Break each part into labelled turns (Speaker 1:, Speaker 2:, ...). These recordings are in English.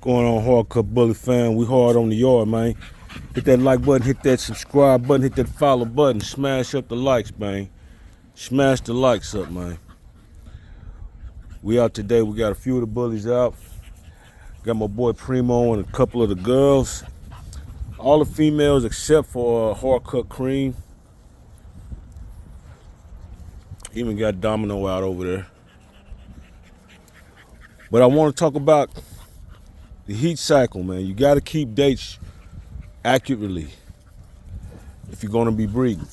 Speaker 1: Going on, Hardcut Bully fan? We hard on the yard, man. Hit that like button, hit that subscribe button, hit that follow button. Smash up the likes, man. Smash the likes up, man. We out today. We got a few of the bullies out. Got my boy Primo and a couple of the girls. All the females except for Hardcut Cream. Even got Domino out over there. But I want to talk about the heat cycle, man. You got to keep dates accurately if you're going to be breeding.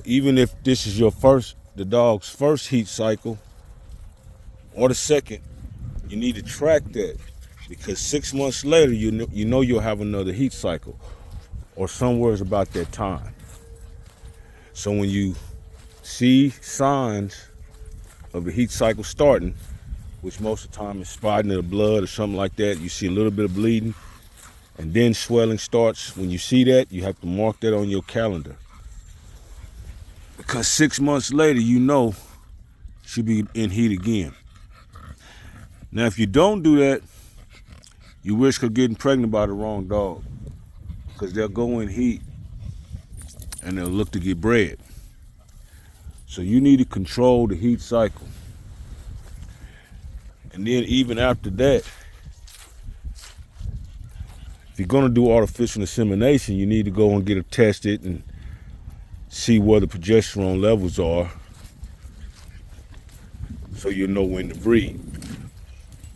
Speaker 1: Even if this is the dog's first heat cycle or the second, you need to track that, because 6 months later, you know you'll have another heat cycle or somewhere about that time. So when you see signs of the heat cycle starting, which most of the time is spotting of the blood or something like that, you see a little bit of bleeding, and then swelling starts. When you see that, you have to mark that on your calendar, because 6 months later, you know she'll be in heat again. Now, if you don't do that, you risk of getting pregnant by the wrong dog, because they'll go in heat and they'll look to get bred. So you need to control the heat cycle. And then even after that, if you're gonna do artificial insemination, you need to go and get it tested and see where the progesterone levels are, so you know when to breed.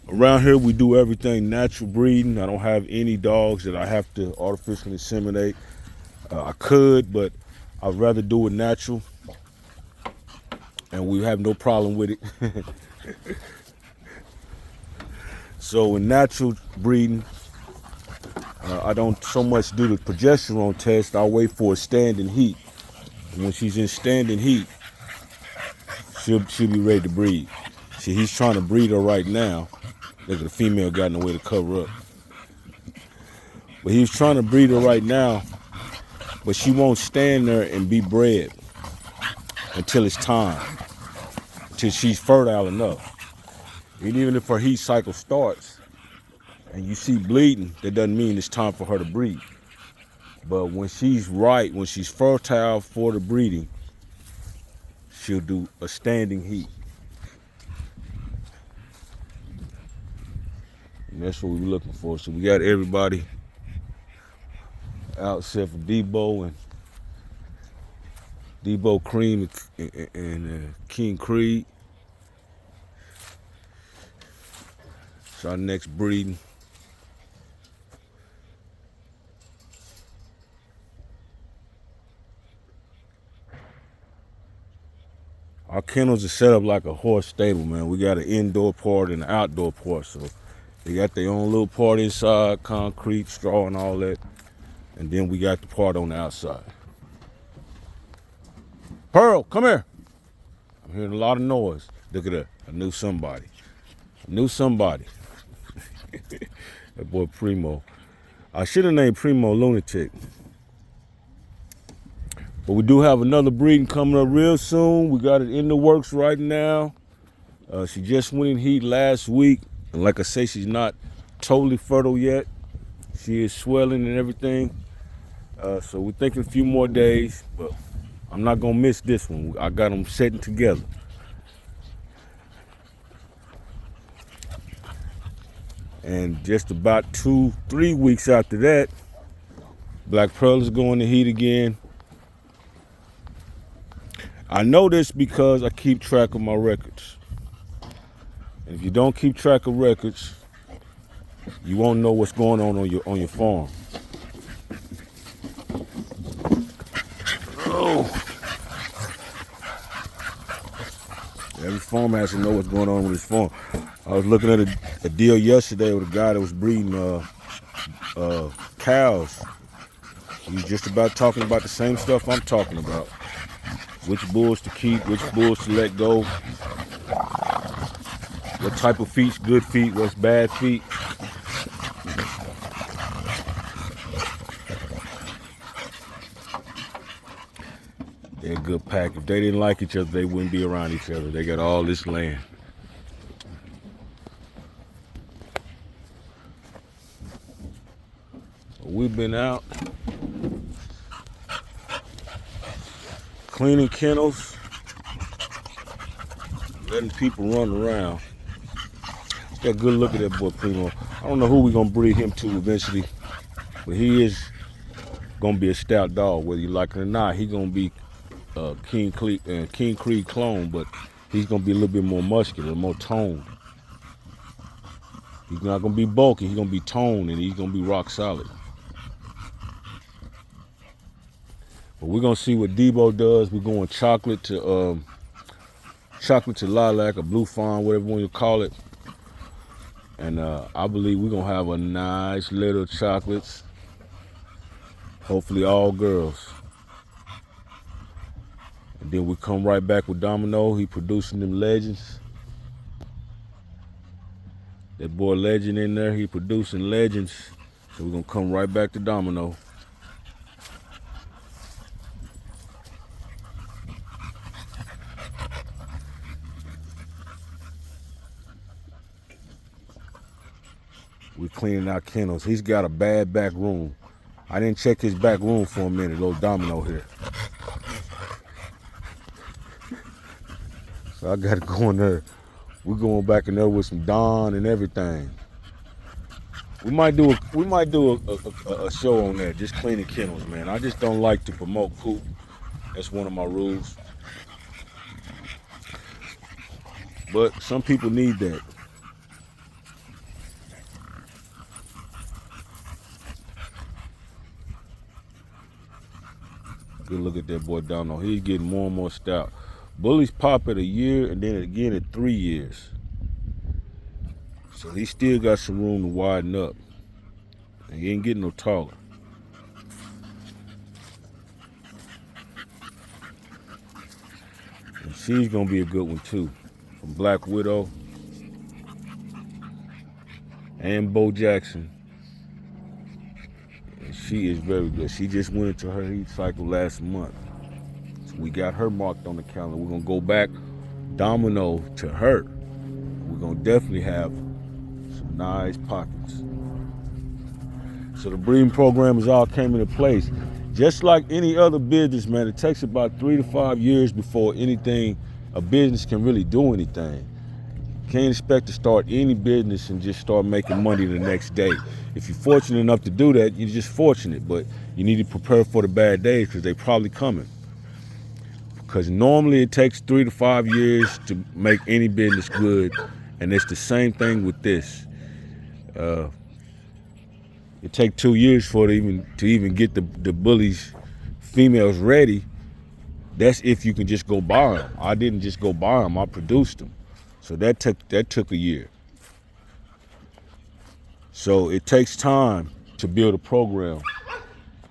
Speaker 1: Around here, we do everything natural breeding. I don't have any dogs that I have to artificially inseminate. I could, but I'd rather do it natural, and we have no problem with it. So in natural breeding, I don't so much do the progesterone test. I'll wait for a standing heat. And when she's in standing heat, she'll be ready to breed. See, he's trying to breed her right now. Look, the female got no way to cover up. But he's trying to breed her right now, but she won't stand there and be bred until it's time, until she's fertile enough. And even if her heat cycle starts and you see bleeding, that doesn't mean it's time for her to breed. But when she's right, when she's fertile for the breeding, she'll do a standing heat. And that's what we're looking for. So we got everybody out except for Debo Cream and King Creed. It's our next breeding. Our kennels are set up like a horse stable, man. We got an indoor part and an outdoor part. So they got their own little part inside, concrete, straw, and all that. And then we got the part on the outside. Pearl, come here. I'm hearing a lot of noise. Look at that. I knew somebody. That boy Primo. I should have named Primo Lunatic. But we do have another breeding coming up real soon. We got it in the works right now. She just went in heat last week. And like I say, she's not totally fertile yet. She is swelling and everything. So we're thinking a few more days, but I'm not gonna miss this one. I got them setting together. And just about 2-3 weeks after that, Black Pearl is going to heat again. I know this because I keep track of my records. And if you don't keep track of records, you won't know what's going on your farm. Oh. Every farmer has to know what's going on with his farm. I was looking at a deal yesterday with a guy that was breeding cows. He was just about talking about the same stuff I'm talking about. Which bulls to keep, which bulls to let go. What type of feet's good feet, what's bad feet. They're a good pack. If they didn't like each other, they wouldn't be around each other. They got all this land. We've been out cleaning kennels, letting people run around. Got a good look at that boy Primo. I don't know who we're gonna breed him to eventually, but he is gonna be a stout dog, whether you like it or not. He's gonna be a King Creed clone, but he's gonna be a little bit more muscular, more toned. He's not gonna be bulky. He's gonna be toned, and he's gonna be rock solid. But we're gonna see what Debo does. We're going chocolate to lilac or blue fawn, whatever you want to call it. And I believe we're gonna have a nice little chocolates. Hopefully all girls. And then we come right back with Domino. He producing them legends. That boy Legend in there, he producing legends. So we're gonna come right back to Domino. We're cleaning out Kennels. He's got a bad back room. I didn't check his back room for a minute, little Domino here. So I gotta go in there. We're going back in there with some Dawn and everything. We might do a show on that, just cleaning kennels, man. I just don't like to promote poop. That's one of my rules. But some people need that. Good look at that boy Domino. He's getting more and more stout. Bullies pop at a year and then again at 3 years. So he still got some room to widen up. And he ain't getting no taller. And she's gonna be a good one too. From Black Widow and Bo Jackson. And she is very good. She just went into her heat cycle last month. So we got her marked on the calendar. We're gonna go back Domino to her. We're gonna definitely have some nice pockets. So the breeding program has all came into place. Just like any other business, man, it takes about 3 to 5 years before a business can really do anything. You can't expect to start any business and just start making money the next day. If you're fortunate enough to do that, you're just fortunate, but you need to prepare for the bad days because they're probably coming. Because normally it takes 3 to 5 years to make any business good, and it's the same thing with this. It takes 2 years for it to even get the bullies, females ready. That's if you can just go buy them. I didn't just go buy them, I produced them. So that took a year. So it takes time to build a program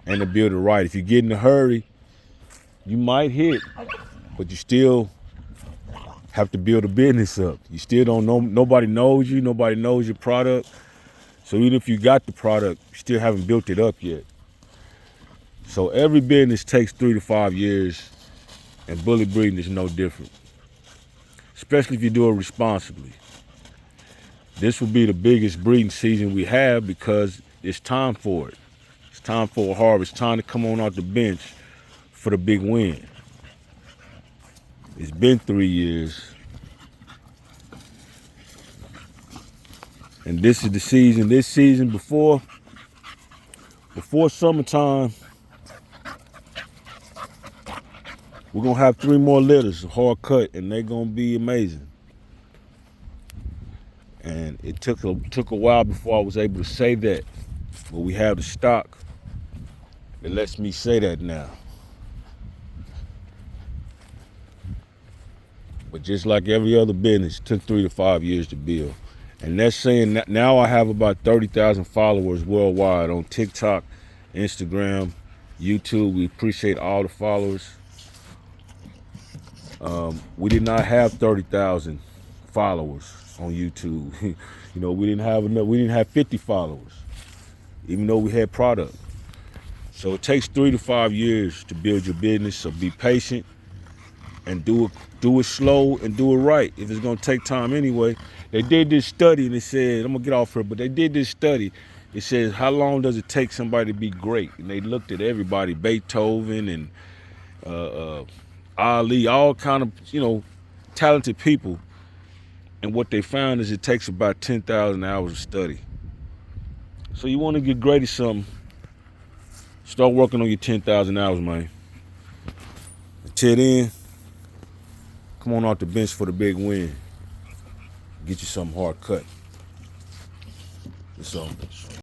Speaker 1: and to build it right. If you get in a hurry, you might hit, but you still have to build a business up. You still don't know, nobody knows you, nobody knows your product. So even if you got the product, you still haven't built it up yet. So every business takes 3 to 5 years, and bully breeding is no different. Especially if you do it responsibly. This will be the biggest breeding season we have because it's time for it. It's time for a harvest. It's time to come on out the bench for the big win. It's been 3 years. And this is the season. This season before summertime, we're gonna have 3 more litters, hard cut, and they're gonna be amazing. And it took a while before I was able to say that, but we have the stock that lets me say that now. But just like every other business, it took 3 to 5 years to build. And that's saying that now I have about 30,000 followers worldwide on TikTok, Instagram, YouTube. We appreciate all the followers. We did not have 30,000 followers on YouTube. We didn't have enough. We didn't have 50 followers, even though we had product. So it takes 3 to 5 years to build your business. So be patient and do it slow and do it right. If it's gonna take time anyway. They did this study and they said, I'm gonna get off here, but they did this study It says, how long does it take somebody to be great? And they looked at everybody, Beethoven and Ali, all kind of, talented people. And what they found is it takes about 10,000 hours of study. So you want to get great at something, start working on your 10,000 hours, man. Until then, come on off the bench for the big win. Get you something hard cut. That's all.